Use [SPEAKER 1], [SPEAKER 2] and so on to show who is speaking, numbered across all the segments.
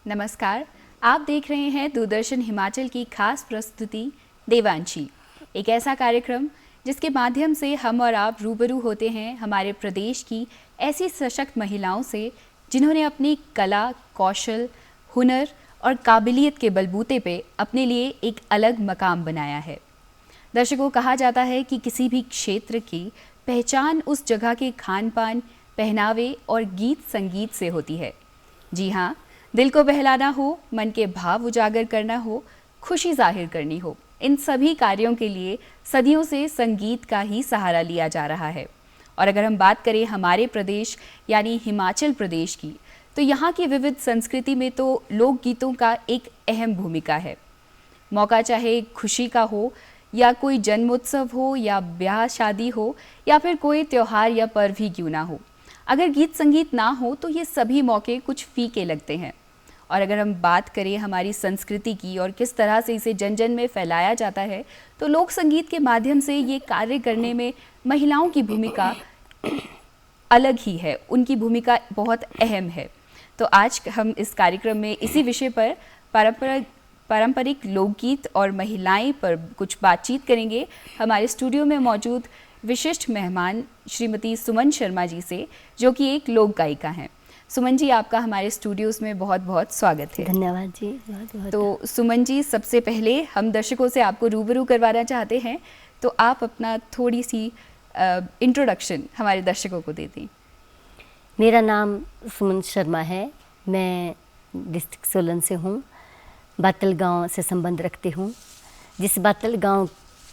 [SPEAKER 1] नमस्कार। आप देख रहे हैं दूरदर्शन हिमाचल की खास प्रस्तुति देवांशी, एक ऐसा कार्यक्रम जिसके माध्यम से हम और आप रूबरू होते हैं हमारे प्रदेश की ऐसी सशक्त महिलाओं से जिन्होंने अपनी कला, कौशल, हुनर और काबिलियत के बलबूते पे अपने लिए एक अलग मकाम बनाया है। दर्शकों, कहा जाता है कि किसी भी क्षेत्र की पहचान उस जगह के खान पान, पहनावे और गीत संगीत से होती है। जी हाँ, दिल को बहलाना हो, मन के भाव उजागर करना हो, खुशी जाहिर करनी हो, इन सभी कार्यों के लिए सदियों से संगीत का ही सहारा लिया जा रहा है। और अगर हम बात करें हमारे प्रदेश यानी हिमाचल प्रदेश की, तो यहाँ की विविध संस्कृति में तो लोकगीतों का एक अहम भूमिका है। मौका चाहे खुशी का हो या कोई जन्मोत्सव हो या ब्याह शादी हो या फिर कोई त्योहार या पर्व ही क्यों ना हो, अगर गीत संगीत ना हो तो ये सभी मौके कुछ फीके लगते हैं। और अगर हम बात करें हमारी संस्कृति की और किस तरह से इसे जन जन में फैलाया जाता है, तो लोक संगीत के माध्यम से ये कार्य करने में महिलाओं की भूमिका अलग ही है, उनकी भूमिका बहुत अहम है। तो आज हम इस कार्यक्रम में इसी विषय पर पारंपरिक लोकगीत और महिलाएं पर कुछ बातचीत करेंगे हमारे स्टूडियो में मौजूद विशिष्ट मेहमान श्रीमती सुमन शर्मा जी से, जो कि एक लोक गायिका हैं। सुमन जी, आपका हमारे स्टूडियोज में बहुत बहुत स्वागत है।
[SPEAKER 2] धन्यवाद जी, बहुत बहुत।
[SPEAKER 1] तो सुमन जी, सबसे पहले हम दर्शकों से आपको रूबरू करवाना चाहते हैं, तो आप अपना थोड़ी सी इंट्रोडक्शन हमारे दर्शकों को दे दें।
[SPEAKER 2] मेरा नाम सुमन शर्मा है। मैं डिस्ट्रिक्ट सोलन से हूँ। बातल गांव से संबंध रखती हूँ, जिस बातल गांव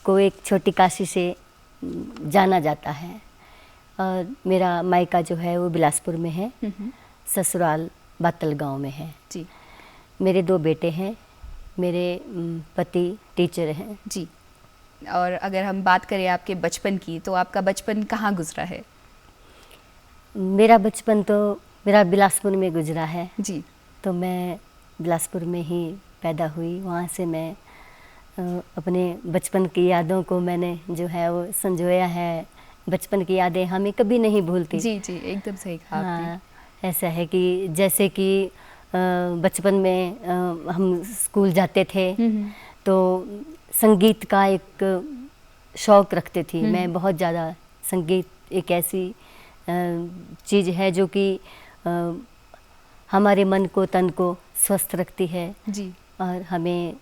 [SPEAKER 2] को एक छोटी काशी से जाना जाता है। और मेरा मायका जो है वो बिलासपुर में है, ससुराल बातल गांव में है
[SPEAKER 1] जी।
[SPEAKER 2] मेरे 2 बेटे हैं। मेरे पति टीचर हैं
[SPEAKER 1] जी। और अगर हम बात करें आपके बचपन की, तो आपका बचपन कहाँ गुजरा है?
[SPEAKER 2] मेरा बचपन तो मेरा बिलासपुर में गुजरा है
[SPEAKER 1] जी।
[SPEAKER 2] तो मैं बिलासपुर में ही पैदा हुई। वहाँ से मैं अपने बचपन की यादों को मैंने जो है वो संजोया है। बचपन की यादें हमें कभी नहीं भूलती।
[SPEAKER 1] जी जी, एकदम सही कहा आपने।
[SPEAKER 2] हाँ, ऐसा है कि जैसे कि बचपन में हम स्कूल जाते थे तो संगीत का एक शौक़ रखते थे। मैं बहुत ज़्यादा, संगीत एक ऐसी चीज़ है जो कि हमारे मन को, तन को स्वस्थ रखती है जी। और हमें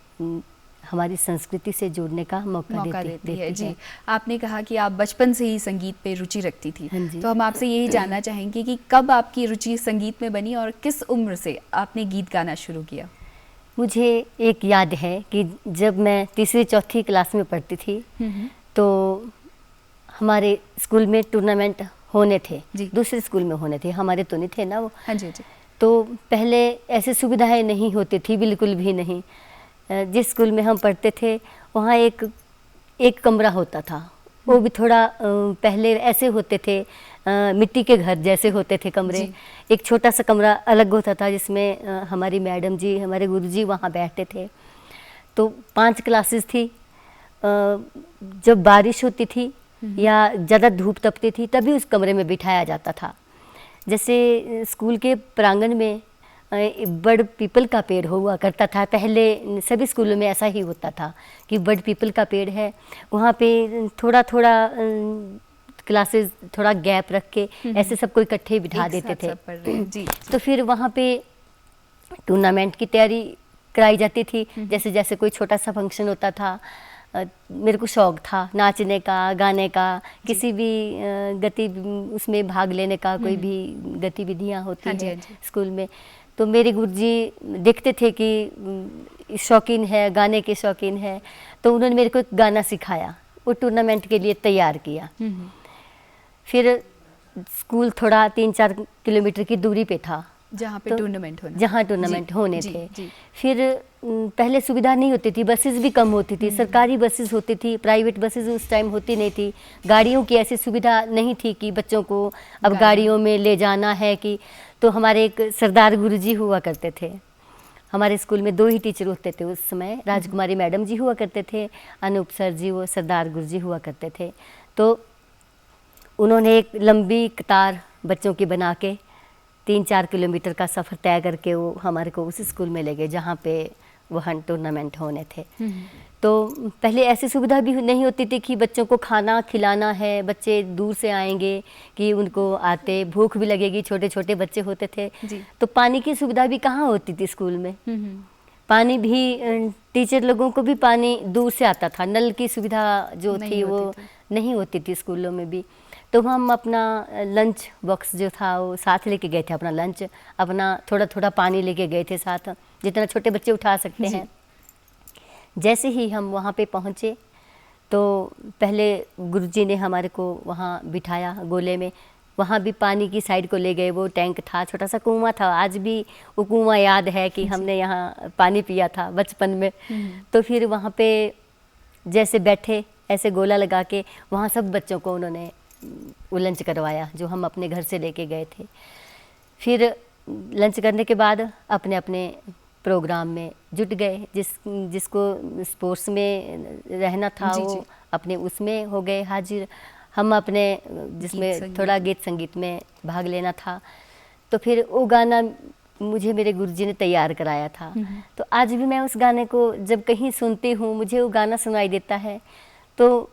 [SPEAKER 2] हमारी संस्कृति से जुड़ने का मौका देती है जी।
[SPEAKER 1] आपने कहा कि आप बचपन से ही संगीत पे रुचि रखती थी।
[SPEAKER 2] हाँ,
[SPEAKER 1] तो हम आपसे यही जानना चाहेंगे कि कब आपकी रुचि संगीत में बनी और किस उम्र से आपने गीत गाना शुरू किया?
[SPEAKER 2] मुझे एक याद है कि जब मैं 3री-4थी क्लास में पढ़ती थी तो हमारे स्कूल में टूर्नामेंट होने थे। दूसरे स्कूल में होने थे, हमारे तो नहीं थे ना वो।
[SPEAKER 1] हाँ जी जी।
[SPEAKER 2] तो पहले ऐसी सुविधाएं नहीं होती थी, बिल्कुल भी नहीं। जिस स्कूल में हम पढ़ते थे वहाँ एक कमरा होता था। वो भी थोड़ा पहले ऐसे होते थे, मिट्टी के घर जैसे होते थे कमरे। एक छोटा सा कमरा अलग होता था जिसमें हमारी मैडम जी, हमारे गुरुजी वहाँ बैठते थे। तो 5 क्लासेस थी। जब बारिश होती थी या ज़्यादा धूप तपती थी तभी उस कमरे में बिठाया जाता था। जैसे स्कूल के प्रांगण में बड़ पीपल का पेड़ हुआ करता था। पहले सभी स्कूलों में ऐसा ही होता था कि बड़ पीपल का पेड़ है, वहाँ पे थोड़ा थोड़ा क्लासेस थोड़ा गैप रख के ऐसे सबको इकट्ठे बिठा देते थे जी। तो फिर वहाँ पे टूर्नामेंट की तैयारी कराई जाती थी। जैसे जैसे कोई छोटा सा फंक्शन होता था, मेरे को शौक़ था नाचने का, गाने का, किसी भी उसमें भाग लेने का, कोई भी गतिविधियाँ होती हैं स्कूल में। तो मेरे गुरुजी देखते थे कि शौकीन है, गाने के शौकीन है, तो उन्होंने मेरे को एक गाना सिखाया, वो टूर्नामेंट के लिए तैयार किया। फिर स्कूल थोड़ा 3-4 किलोमीटर की दूरी पे था
[SPEAKER 1] जहाँ पे
[SPEAKER 2] टूर्नामेंट होने थे। फिर पहले सुविधा नहीं होती थी, बसेस भी कम होती थी। सरकारी बसेस होती थी, प्राइवेट बसेस उस टाइम होती नहीं थी। गाड़ियों की ऐसी सुविधा नहीं थी कि बच्चों को अब गाड़ियों में ले जाना है कि। तो हमारे एक सरदार गुरुजी हुआ करते थे। हमारे स्कूल में 2 ही टीचर होते थे उस समय। राजकुमारी मैडम जी हुआ करते थे, अनूप सर जी, वो सरदार गुरुजी हुआ करते थे। तो उन्होंने एक लंबी कतार बच्चों की बना के 3-4 किलोमीटर का सफ़र तय करके वो हमारे को उस स्कूल में ले गए जहाँ पे वहाँ टूर्नामेंट होने थे। तो पहले ऐसी सुविधा भी नहीं होती थी कि बच्चों को खाना खिलाना है, बच्चे दूर से आएंगे कि उनको आते भूख भी लगेगी, छोटे छोटे बच्चे होते थे। तो पानी की सुविधा भी कहाँ होती थी स्कूल में। पानी भी टीचर लोगों को भी पानी दूर से आता था, नल की सुविधा जो थी वो नहीं होती थी स्कूलों में भी। तो हम अपना लंच बॉक्स जो था वो साथ लेके गए थे, अपना लंच, अपना थोड़ा थोड़ा पानी लेके गए थे साथ, जितना छोटे बच्चे उठा सकते हैं। जैसे ही हम वहाँ पे पहुँचे तो पहले गुरुजी ने हमारे को वहाँ बिठाया गोले में, वहाँ भी पानी की साइड को ले गए। वो टैंक था, छोटा सा कुआं था, आज भी वो कुआं याद है कि हमने यहाँ पानी पिया था बचपन में। तो फिर वहाँ पे जैसे बैठे ऐसे गोला लगा के वहाँ सब बच्चों को उन्होंने वो लंच करवाया जो हम अपने घर से लेके गए थे। फिर लंच करने के बाद अपने अपने प्रोग्राम में जुट गए, जिसको स्पोर्ट्स में रहना था वो अपने उसमें हो गए हाजिर। हम अपने जिसमें थोड़ा गीत संगीत में भाग लेना था। तो फिर वो गाना मुझे मेरे गुरुजी ने तैयार कराया था। तो आज भी मैं उस गाने को जब कहीं सुनती हूँ, मुझे वो गाना सुनाई देता है, तो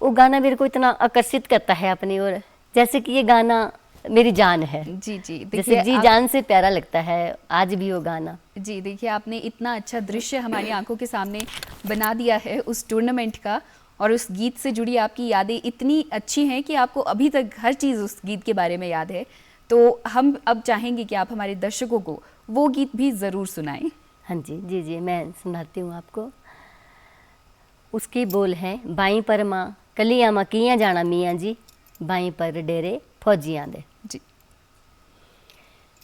[SPEAKER 2] वो गाना मेरे को इतना आकर्षित करता है अपनी ओर, जैसे कि ये गाना मेरी जान है।
[SPEAKER 1] जी जी,
[SPEAKER 2] जैसे जी जान से प्यारा लगता है आज भी वो गाना।
[SPEAKER 1] जी देखिए, आपने इतना अच्छा दृश्य हमारी आंखों के सामने बना दिया है उस टूर्नामेंट का, और उस गीत से जुड़ी आपकी यादें इतनी अच्छी हैं कि आपको अभी तक हर चीज़ उस गीत के बारे में याद है। तो हम अब चाहेंगे कि आप हमारे दर्शकों को वो गीत भी ज़रूर सुनाएं।
[SPEAKER 2] हाँ जी जी जी, मैं सुनाती हूँ आपको। उसके बोल हैं, बाई पर माँ कलियाँ माँ कियाँ जाना मियाँ जी, बाई पर डेरे फौजियाँ दे
[SPEAKER 1] जी।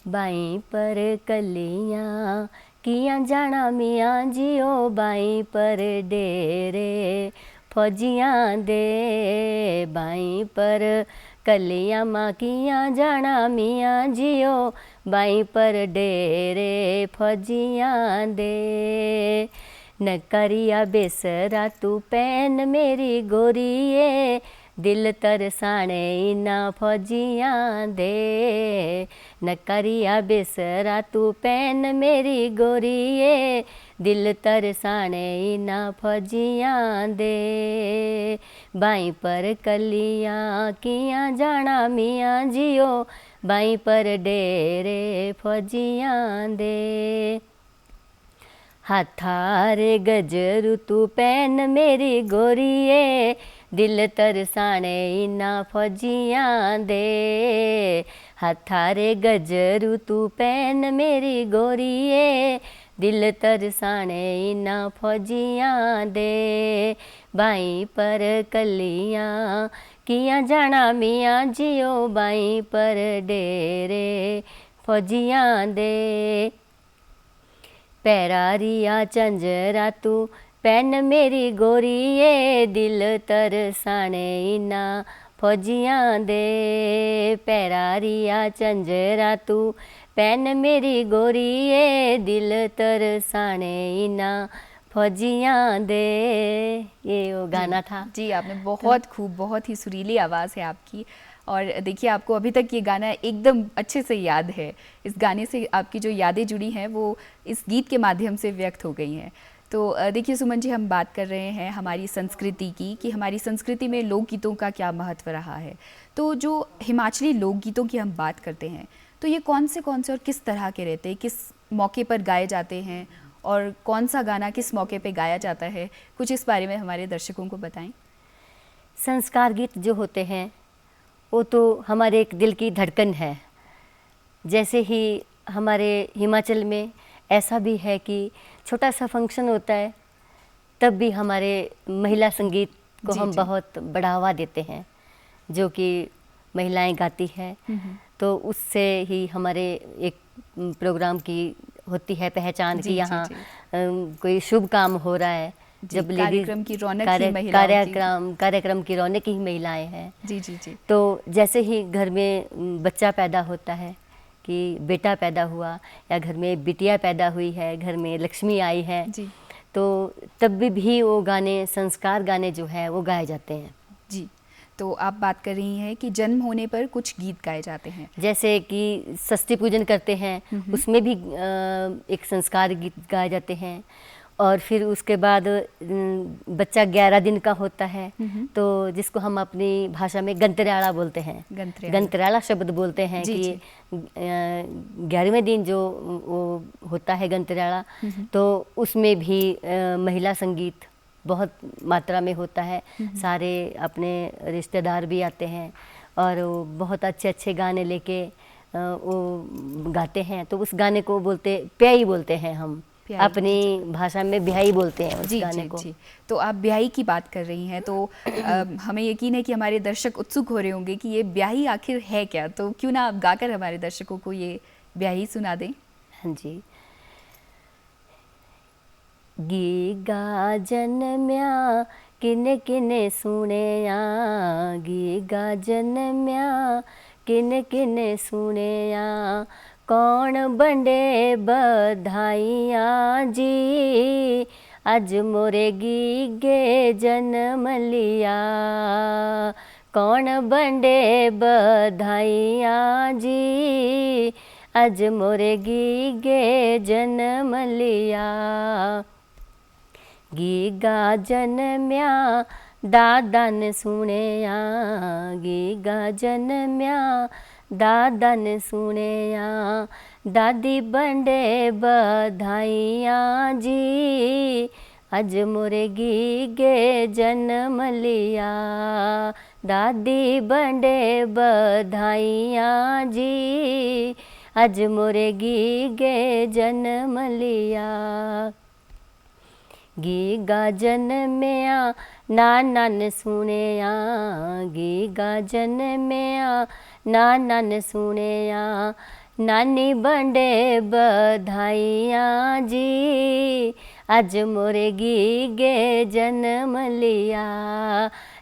[SPEAKER 2] बाई पर कलियाँ कियाँ जाना मियाँ जी, ओ बाई पर डेरे फौजियाँ दे, बाई पर कलियाँ माँ कियाँ जाना मियाँ जी, ओ बाई पर डेरे फौजियाँ दे। न करिया बेसरा तू पैन मेरी गोरिए, दिल तरसाने इना फौजियाँ दे। न करिया बेसरा तू पैन मेरी गोरिए, दिल तरसाने इना फौजियाँ दे। बाई पर कलियाँ कियाँ जाना मियाँ जियो, बाई पर डेरे फौजियाँ दे। हाथारे गजरू तू पैन मेरी गोरिए, दिल तरसाने इना फौजियाँ दे। हाथारे गजरू तू पैन मेरी गोरिए, दिल तरसाने इना फौजियाँ दे। बाई पर कलियाँ कियाँ जाना मियाँ जियो, बाई पर डेरे फौजियाँ दे। पैरारिया चंजरा तू पैन मेरी गोरिए, दिल तरसाने इना फौजियाँ दे। पैरारिया चंजरा तू पैन मेरी गोरिए, दिल तरसाने इना फौजियाँ दे। ये वो गाना था।
[SPEAKER 1] जी, आपने बहुत खूब, बहुत ही सुरीली आवाज़ है आपकी, और देखिए आपको अभी तक ये गाना एकदम अच्छे से याद है। इस गाने से आपकी जो यादें जुड़ी हैं वो इस गीत के माध्यम से व्यक्त हो गई हैं। तो देखिए सुमन जी, हम बात कर रहे हैं हमारी संस्कृति की, कि हमारी संस्कृति में लोकगीतों का क्या महत्व रहा है। तो जो हिमाचली लोकगीतों की हम बात करते हैं, तो ये कौन से और किस तरह के रहते हैं, किस मौके पर गाए जाते हैं, और कौन सा गाना किस मौके पे गाया जाता है, कुछ इस बारे में हमारे दर्शकों को बताएं।
[SPEAKER 2] संस्कार गीत जो होते हैं वो तो हमारे एक दिल की धड़कन है। जैसे ही हमारे हिमाचल में ऐसा भी है कि छोटा सा फंक्शन होता है, तब भी हमारे महिला संगीत को हम बहुत बढ़ावा देते हैं, जो कि महिलाएं गाती हैं। तो उससे ही हमारे एक प्रोग्राम की होती है पहचान कि यहाँ कोई शुभ काम हो रहा है।
[SPEAKER 1] जब कार्यक्रम की रौनक ही महिलाओं
[SPEAKER 2] कार्यक्रम की रौनक ही महिलाएं हैं।
[SPEAKER 1] जी जी जी।
[SPEAKER 2] तो जैसे ही घर में बच्चा पैदा होता है, कि बेटा पैदा हुआ या घर में बिटिया पैदा हुई है, घर में लक्ष्मी आई है
[SPEAKER 1] जी,
[SPEAKER 2] तो तब भी वो गाने, संस्कार गाने जो है वो गाए जाते हैं।
[SPEAKER 1] जी। तो आप बात कर रही हैं कि जन्म होने पर कुछ गीत गाए जाते हैं।
[SPEAKER 2] जैसे कि षष्ठी पूजन करते हैं, उसमें भी एक संस्कार गीत गाए जाते हैं। और फिर उसके बाद बच्चा 11 दिन का होता है, तो जिसको हम अपनी भाषा में गंतराड़ा बोलते हैं, गंतराड़ा शब्द बोलते हैं कि 11वें दिन जो वो होता है गंतराड़ा, तो उसमें भी महिला संगीत बहुत मात्रा में होता है। सारे अपने रिश्तेदार भी आते हैं और वो बहुत अच्छे अच्छे गाने लेके वो गाते हैं। तो उस गाने को बोलते प्याई बोलते हैं, हम अपनी भाषा में ब्याही बोलते हैं उस गाने को।
[SPEAKER 1] तो आप ब्याही की बात कर रही हैं, तो हमें यकीन है कि हमारे दर्शक उत्सुक हो रहे होंगे कि ये ब्याही आखिर है क्या, तो क्यों ना आप गाकर हमारे दर्शकों को ये ब्याही सुना दें।
[SPEAKER 2] हाँ जी। गी गा जन्म्या किने किने सुनेया, गी गा जन्म्या किने किने सुनेया, कौन बंडे बधाइयाँ जी, आज मोरे गीगे जन्म लिया, कौन बंडे बधाइयाँ जी, आज मोरे गीगे जन्म लिया। गी गा जन्म्या दादा ने सुनेया, गी गा जन्म्या दादा ने सुनेया, दादी बंडे बधाइयाँ जी, आज मोरे गीगे जन्म लिया, दादी बंडे बधाइयाँ जी, आज मोरे गीगे जन्म लिया। गी गा जन्म्या नाना ने सुनेया, गी गा जन्म्या नाना ने सुनेया, नानी बंडे बधाइयाँ जी, आज मोरे गीगे जन्म लिया,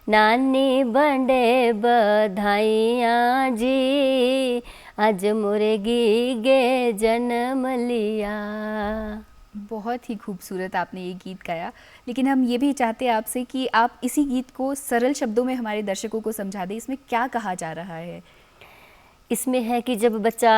[SPEAKER 2] नानी बंडे बधाइयाँ जी, आज मोरे गीगे जन्म लिया।
[SPEAKER 1] बहुत ही खूबसूरत आपने ये गीत गाया, लेकिन हम ये भी चाहते हैं आपसे कि आप इसी गीत को सरल शब्दों में हमारे दर्शकों को समझा दें, इसमें क्या कहा जा रहा है।
[SPEAKER 2] इसमें है कि जब बच्चा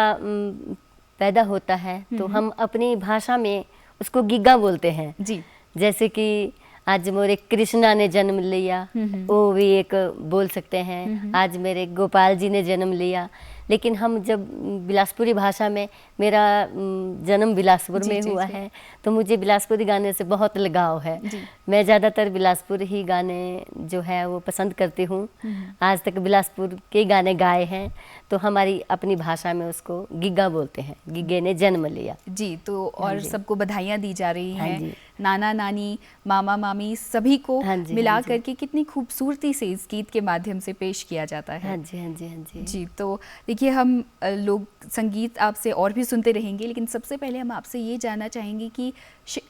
[SPEAKER 2] पैदा होता है तो हम अपनी भाषा में उसको गिग्गा बोलते हैं
[SPEAKER 1] जी।
[SPEAKER 2] जैसे कि आज मोरे कृष्णा ने जन्म लिया, वो भी एक बोल सकते हैं। आज मेरे गोपाल जी ने जन्म लिया। लेकिन हम जब बिलासपुरी भाषा में, मेरा जन्म बिलासपुर में हुआ है, तो मुझे बिलासपुरी गाने से बहुत लगाव है। मैं ज़्यादातर बिलासपुर ही गाने जो है वो पसंद करती हूँ। आज तक बिलासपुर के गाने गाए हैं, तो हमारी अपनी भाषा में उसको गिग्गा बोलते हैं। गिग्गे ने जन्म लिया
[SPEAKER 1] जी। तो और सबको बधाइयाँ दी जा रही हैं, नाना नानी मामा मामी सभी को मिला करके कितनी खूबसूरती से इस गीत के माध्यम से पेश किया जाता है।
[SPEAKER 2] हाँ जी, हाँ जी, हाँ जी।
[SPEAKER 1] जी, तो देखिए हम लोग संगीत आपसे और भी सुनते रहेंगे, लेकिन सबसे पहले हम आपसे ये जानना चाहेंगे कि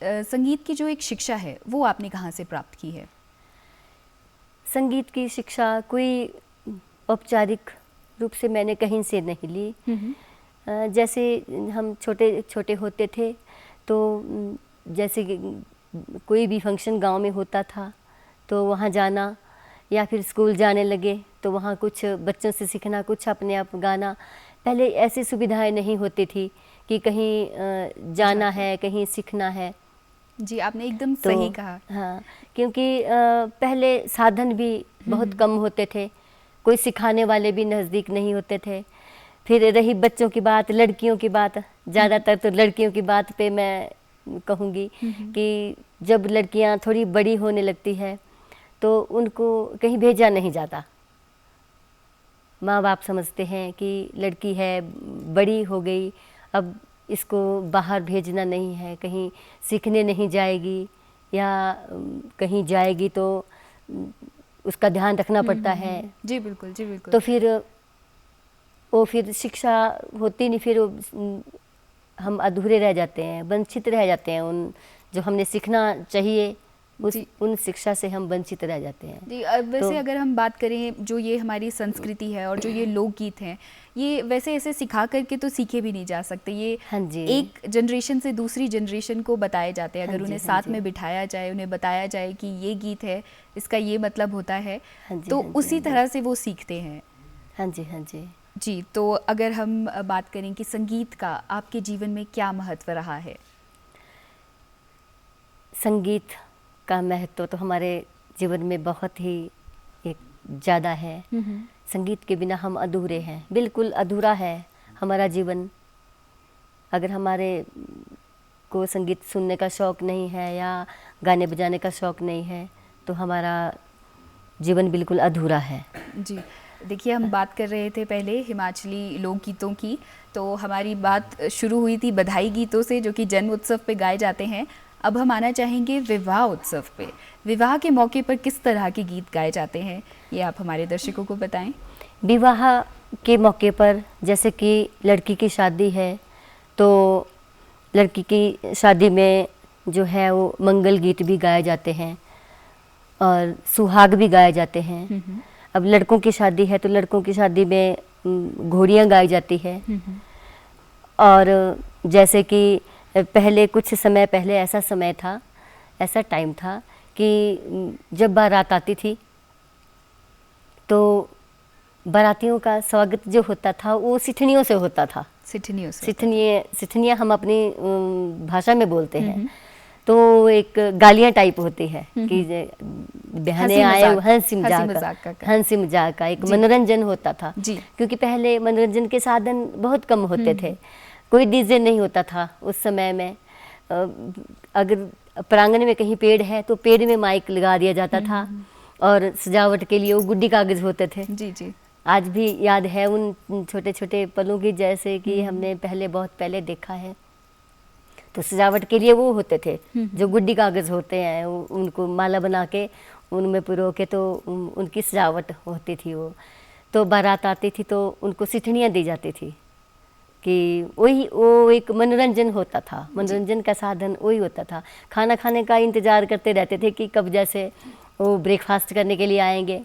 [SPEAKER 1] संगीत की जो एक शिक्षा है वो आपने कहाँ से प्राप्त की है।
[SPEAKER 2] संगीत की शिक्षा कोई औपचारिक रूप से मैंने कहीं से नहीं ली। जैसे हम छोटे छोटे होते थे तो जैसे कोई भी फंक्शन गांव में होता था तो वहाँ जाना, या फिर स्कूल जाने लगे तो वहाँ कुछ बच्चों से सीखना, कुछ अपने आप गाना। पहले ऐसी सुविधाएं नहीं होती थी कि कहीं जाना है, कहीं सीखना है।
[SPEAKER 1] जी, आपने एकदम सही कहा।
[SPEAKER 2] हाँ, क्योंकि पहले साधन भी बहुत कम होते थे, कोई सिखाने वाले भी नज़दीक नहीं होते थे। फिर रही बच्चों की बात, लड़कियों की बात, ज़्यादातर तो लड़कियों की बात पे मैं कहूँगी कि जब लड़कियाँ थोड़ी बड़ी होने लगती है तो उनको कहीं भेजा नहीं जाता। माँ बाप समझते हैं कि लड़की है, बड़ी हो गई, अब इसको बाहर भेजना नहीं है, कहीं सीखने नहीं जाएगी, या कहीं जाएगी तो उसका ध्यान रखना पड़ता है।
[SPEAKER 1] जी बिल्कुल, जी बिल्कुल।
[SPEAKER 2] तो फिर शिक्षा होती नहीं, फिर हम अधूरे रह जाते हैं, वंचित रह जाते हैं उन जो हमने सीखना चाहिए उन शिक्षा से हम वंचित रह जाते हैं।
[SPEAKER 1] जी, वैसे अगर हम बात करें जो ये हमारी संस्कृति है और जो ये लोकगीत हैं, ये वैसे ऐसे सिखा करके तो सीखे भी नहीं जा सकते। ये
[SPEAKER 2] हाँ जी,
[SPEAKER 1] एक जनरेशन से दूसरी जनरेशन को बताए जाते हैं। अगर उन्हें साथ में बिठाया जाए, उन्हें बताया जाए कि ये गीत है, इसका ये मतलब होता है, तो उसी तरह से वो सीखते हैं।
[SPEAKER 2] हाँ जी, हाँ जी।
[SPEAKER 1] जी, तो अगर हम बात करें कि संगीत का आपके जीवन में क्या महत्व रहा है?
[SPEAKER 2] संगीत का महत्व तो हमारे जीवन में बहुत ही एक ज़्यादा है। संगीत के बिना हम अधूरे हैं, बिल्कुल अधूरा है हमारा जीवन। अगर हमारे को संगीत सुनने का शौक़ नहीं है या गाने बजाने का शौक़ नहीं है तो हमारा जीवन बिल्कुल अधूरा है।
[SPEAKER 1] जी, देखिए हम बात कर रहे थे पहले हिमाचली लोकगीतों की, तो हमारी बात शुरू हुई थी बधाई गीतों से जो कि जन्म उत्सव पे गाए जाते हैं। अब हम आना चाहेंगे विवाह उत्सव पे। विवाह के मौके पर किस तरह के गीत गाए जाते हैं, ये आप हमारे दर्शकों को बताएं।
[SPEAKER 2] विवाह के मौके पर जैसे कि लड़की की शादी है तो लड़की की शादी में जो है वो मंगल गीत भी गाए जाते हैं और सुहाग भी गाए जाते हैं। अब लड़कों की शादी है तो लड़कों की शादी में घोड़ियाँ गाई जाती है। और जैसे कि पहले कुछ समय पहले ऐसा टाइम था कि जब बारात आती थी तो बारातियों का स्वागत जो होता था वो सिठनियों से होता था। सिठनियाँ हम अपनी भाषा में बोलते हैं। तो एक गालियाँ टाइप होती है कि बहनें आए, हंसी मजाक का एक मनोरंजन होता था। क्योंकि पहले मनोरंजन के साधन बहुत कम होते थे, कोई डीजे नहीं होता था उस समय में। अगर प्रांगण में कहीं पेड़ है तो पेड़ में माइक लगा दिया जाता था और सजावट के लिए वो गुड्डी कागज होते थे।
[SPEAKER 1] जी।
[SPEAKER 2] आज भी याद है उन छोटे छोटे पलों की, जैसे कि हमने बहुत पहले देखा है। तो सजावट के लिए वो होते थे जो गुड्डी कागज होते हैं, उनको माला बना के उनमें पिरो के तो उनकी सजावट होती थी। वो तो बारात आती थी तो उनको सिठनियाँ दी जाती थी कि वो एक मनोरंजन होता था, मनोरंजन का साधन वही होता था। खाना खाने का इंतज़ार करते रहते थे कि कब जैसे वो ब्रेकफास्ट करने के लिए आएंगे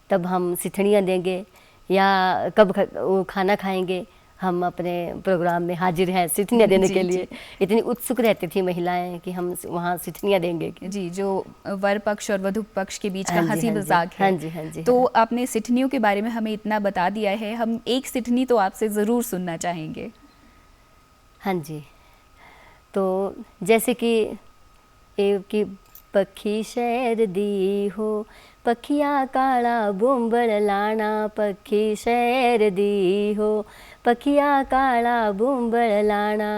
[SPEAKER 2] तब हम सिठनियाँ देंगे, या कब वो खाना खाएंगे हम अपने प्रोग्राम में हाजिर हैं सिठनियाँ देने के लिए। इतनी उत्सुक रहती थी महिलाएं कि हम वहाँ सिठनियाँ देंगे।
[SPEAKER 1] जी, जो वर पक्ष और वधु पक्ष के बीच का हंसी मजाक है।
[SPEAKER 2] हाँ जी।
[SPEAKER 1] तो आपने सिठनियों के बारे में हमें इतना बता दिया है, हम एक सिठनी तो आपसे ज़रूर सुनना चाहेंगे।
[SPEAKER 2] हाँ जी, तो जैसे कि पक्षी शहर दी हो, पखिया काला बुंबड़ लाना, पक्षी शहर दी हो, पखिया काला बुंबड़ लाना।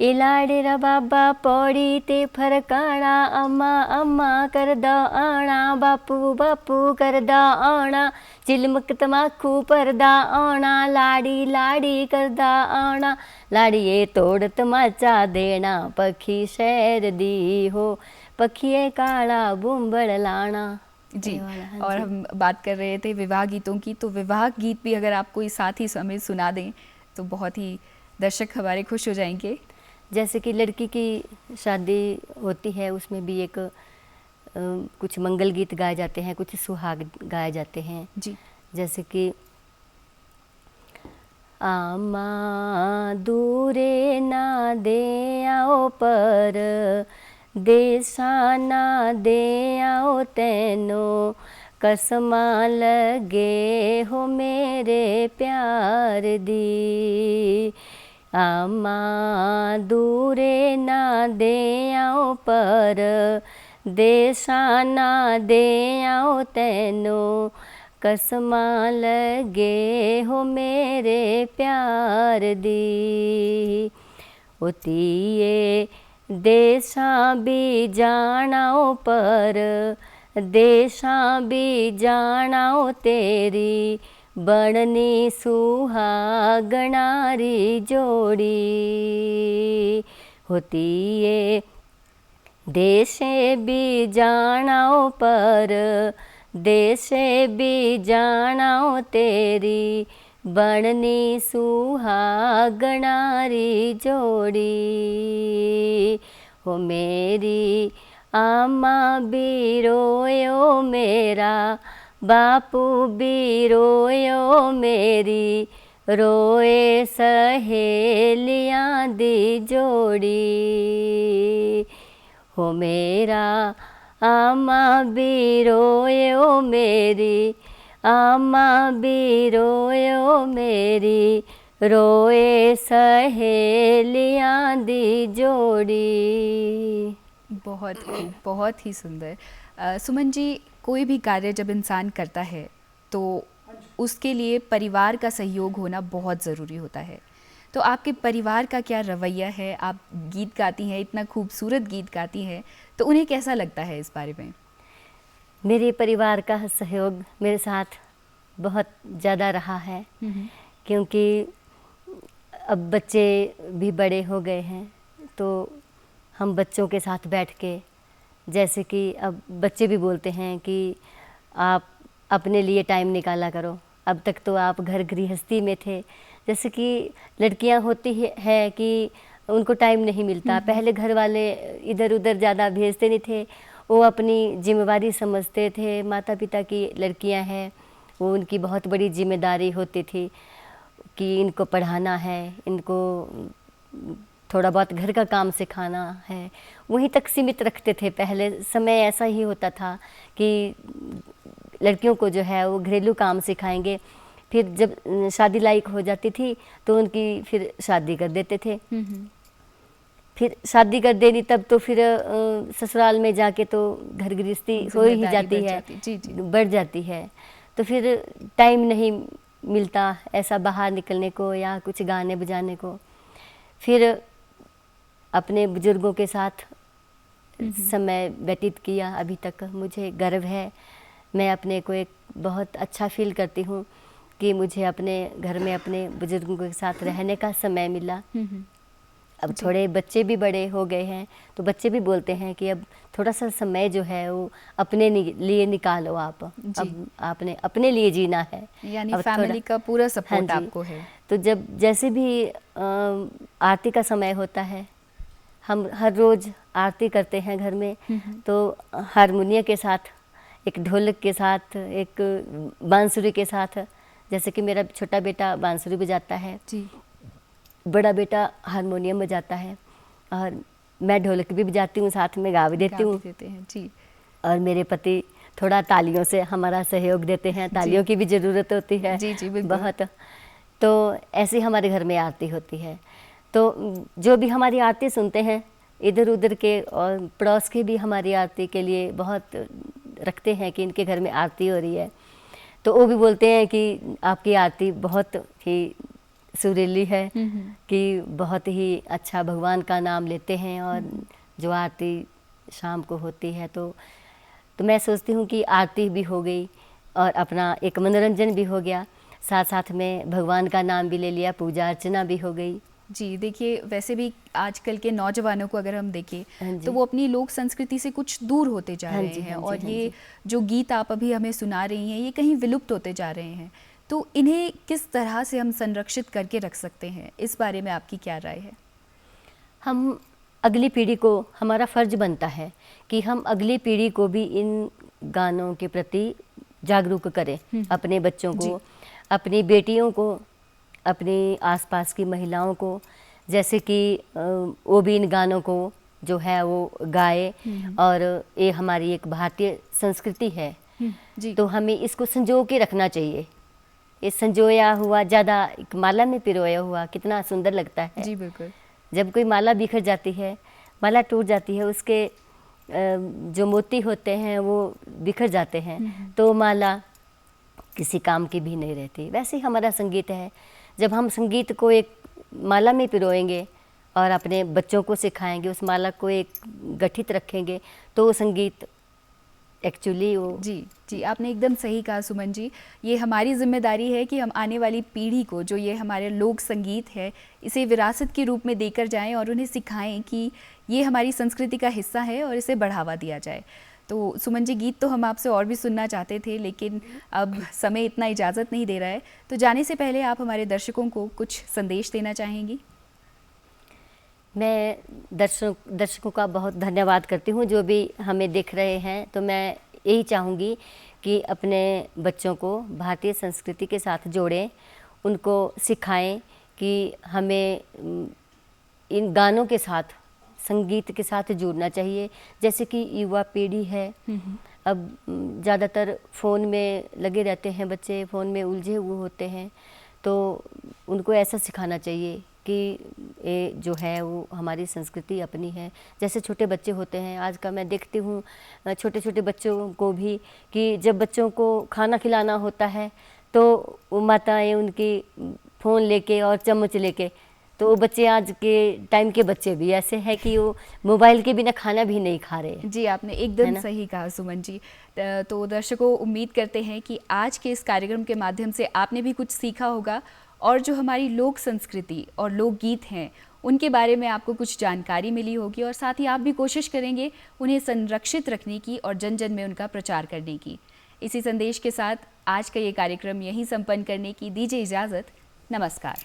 [SPEAKER 2] ए लाडेरा बाबा पौड़ी ते फरकाना, अम्मा अम्मा कर दा आना, बापू बापू कर दा आना, चिलमक तमाकू पर दा आना, लाड़ी लाड़ी कर दा आना, लाड़िए तोड़ तमाचा देना, पखी शहर दी हो, पखिए काला बुंबड़ लाना।
[SPEAKER 1] जी, और हम बात कर रहे थे विवाह गीतों की, तो विवाह गीत भी अगर आप कोई साथ ही समय सुना दें तो बहुत ही दर्शक हमारे खुश हो जाएंगे।
[SPEAKER 2] जैसे कि लड़की की शादी होती है उसमें भी एक कुछ मंगल गीत गाए जाते हैं, कुछ सुहाग गाए जाते हैं।
[SPEAKER 1] जी,
[SPEAKER 2] जैसे कि आमा दूरे ना दे आओ पर, देशा ना दे आओ तैनो, कसमा लगे हो मेरे प्यार दी। आमा दूरे ना दे आओ पर, देशा ना दे आओ तैनो, कसमा लगे हो मेरे प्यार दी। उतिए देशा भी जानाओ पर, देशा भी जानाओ तेरी, बननी सुहागनारी जोड़ी। होती ये देशे भी जानाओ पर, देशे भी जानाओ तेरी, बननी सुहागनारी जोड़ी। हो मेरी आमा भी रोयो मेरा, बापू भी रोयो मेरी, रोए सहेलियां दी जोड़ी। हो मेरा आमा भी रोयो मेरी, आमा भी रोयो मेरी, रोए सहेलियां दी जोड़ी।
[SPEAKER 1] बहुत ही सुंदर। सुमन जी, कोई भी कार्य जब इंसान करता है तो उसके लिए परिवार का सहयोग होना बहुत ज़रूरी होता है। तो आपके परिवार का क्या रवैया है? आप गीत गाती हैं, इतना खूबसूरत गीत गाती हैं, तो उन्हें कैसा लगता है इस बारे में?
[SPEAKER 2] मेरे परिवार का सहयोग मेरे साथ बहुत ज़्यादा रहा है, क्योंकि अब बच्चे भी बड़े हो गए हैं, तो हम बच्चों के साथ बैठ के, जैसे कि अब बच्चे भी बोलते हैं कि आप अपने लिए टाइम निकाला करो। अब तक तो आप घर गृहस्थी में थे, जैसे कि लड़कियां होती है कि उनको टाइम नहीं मिलता। पहले घर वाले इधर उधर ज़्यादा भेजते नहीं थे, वो अपनी जिम्मेवारी समझते थे। माता पिता की लड़कियां हैं, वो उनकी बहुत बड़ी जिम्मेदारी होती थी कि इनको पढ़ाना है, इनको थोड़ा बहुत घर का काम सिखाना है, वहीं तक सीमित रखते थे। पहले समय ऐसा ही होता था कि लड़कियों को जो है वो घरेलू काम सिखाएंगे, फिर जब शादी लायक हो जाती थी तो उनकी फिर शादी कर देते थे। फिर शादी कर देनी तब तो फिर ससुराल में जाके तो घर गृहस्थी हो ही जाती है, बढ़ जाती है। तो फिर टाइम नहीं मिलता ऐसा बाहर निकलने को या कुछ गाने बजाने को। फिर अपने बुजुर्गों के साथ समय व्यतीत किया। अभी तक मुझे गर्व है, मैं अपने को एक बहुत अच्छा फील करती हूँ कि मुझे अपने घर में अपने बुजुर्गों के साथ रहने का समय मिला। अब थोड़े बच्चे भी बड़े हो गए हैं, तो बच्चे भी बोलते हैं कि अब थोड़ा सा समय जो है वो अपने लिए निकालो आप। अब आपने अपने लिए जीना है,
[SPEAKER 1] यानी फैमिली का पूरा सपोर्ट आपको है।
[SPEAKER 2] तो जब जैसे भी आरती का समय होता है, हम हर रोज़ आरती करते हैं घर में, तो हारमोनियम के साथ, एक ढोलक के साथ, एक बांसुरी के साथ, जैसे कि मेरा छोटा बेटा बांसुरी बजाता है जी, बड़ा बेटा हारमोनियम बजाता है, और मैं ढोलक भी बजाती हूँ, साथ में गा भी देती हूँ
[SPEAKER 1] जी।
[SPEAKER 2] और मेरे पति थोड़ा तालियों से हमारा सहयोग देते हैं, तालियों की भी ज़रूरत होती है
[SPEAKER 1] जी
[SPEAKER 2] बहुत। तो ऐसे हमारे घर में आरती होती है। तो जो भी हमारी आरती सुनते हैं इधर उधर के और पड़ोस के भी हमारी आरती के लिए बहुत रखते हैं कि इनके घर में आरती हो रही है, तो वो भी बोलते हैं कि आपकी आरती बहुत ही सुरीली है, कि बहुत ही अच्छा भगवान का नाम लेते हैं। और जो आरती शाम को होती है तो मैं सोचती हूँ कि आरती भी हो गई और अपना एक मनोरंजन भी हो गया, साथ साथ में भगवान का नाम भी ले लिया, पूजा अर्चना भी हो गई।
[SPEAKER 1] जी, देखिए वैसे भी आजकल के नौजवानों को अगर हम देखें तो वो अपनी लोक संस्कृति से कुछ दूर होते जा रहे हैं, और ये जो गीत आप अभी हमें सुना रही हैं ये कहीं विलुप्त होते जा रहे हैं। तो इन्हें किस तरह से हम संरक्षित करके रख सकते हैं, इस बारे में आपकी क्या राय है?
[SPEAKER 2] हम अगली पीढ़ी को, हमारा फ़र्ज बनता है कि हम अगली पीढ़ी को भी इन गानों के प्रति जागरूक करें, अपने बच्चों को, अपनी बेटियों को, अपनी आसपास की महिलाओं को, जैसे कि वो भी इन गानों को जो है वो गाए। और ये हमारी एक भारतीय संस्कृति है जी, तो हमें इसको संजो के रखना चाहिए। ये संजोया हुआ, ज़्यादा एक माला में पिरोया हुआ कितना सुंदर लगता है
[SPEAKER 1] जी। बिल्कुल,
[SPEAKER 2] जब कोई माला बिखर जाती है, माला टूट जाती है, उसके जो मोती होते हैं वो बिखर जाते हैं, तो माला किसी काम की भी नहीं रहती। वैसे ही हमारा संगीत है, जब हम संगीत को एक माला में पिरोएंगे और अपने बच्चों को सिखाएंगे, उस माला को एक गठित रखेंगे, तो वो संगीत एक्चुअली वो
[SPEAKER 1] जी आपने एकदम सही कहा सुमन जी। ये हमारी जिम्मेदारी है कि हम आने वाली पीढ़ी को जो ये हमारे लोक संगीत है इसे विरासत के रूप में देकर जाएं और उन्हें सिखाएं कि ये हमारी संस्कृति का हिस्सा है और इसे बढ़ावा दिया जाए। तो सुमन जी, गीत तो हम आपसे और भी सुनना चाहते थे, लेकिन अब समय इतना इजाज़त नहीं दे रहा है, तो जाने से पहले आप हमारे दर्शकों को कुछ संदेश देना चाहेंगी?
[SPEAKER 2] मैं दर्शकों का बहुत धन्यवाद करती हूँ जो भी हमें देख रहे हैं। तो मैं यही चाहूँगी कि अपने बच्चों को भारतीय संस्कृति के साथ जोड़ें, उनको सिखाएं कि हमें इन गानों के साथ, संगीत के साथ जुड़ना चाहिए। जैसे कि युवा पीढ़ी है, अब ज़्यादातर फ़ोन में लगे रहते हैं बच्चे, फ़ोन में उलझे हुए होते हैं। तो उनको ऐसा सिखाना चाहिए कि ये जो है वो हमारी संस्कृति अपनी है। जैसे छोटे बच्चे होते हैं, आज का मैं देखती हूँ छोटे छोटे बच्चों को भी, कि जब बच्चों को खाना खिलाना होता है तो वो माताएं उनकी फ़ोन लेके और चम्मच लेके, तो वो बच्चे, आज के टाइम के बच्चे भी ऐसे हैं कि वो मोबाइल के बिना खाना भी नहीं खा रहे हैं।
[SPEAKER 1] जी, आपने एकदम सही कहा सुमन जी। तो दर्शकों, उम्मीद करते हैं कि आज के इस कार्यक्रम के माध्यम से आपने भी कुछ सीखा होगा और जो हमारी लोक संस्कृति और लोकगीत हैं उनके बारे में आपको कुछ जानकारी मिली होगी, और साथ ही आप भी कोशिश करेंगे उन्हें संरक्षित रखने की और जन जन में उनका प्रचार करने की। इसी संदेश के साथ आज का ये कार्यक्रम यहीं संपन्न करने की दीजिए इजाज़त। नमस्कार।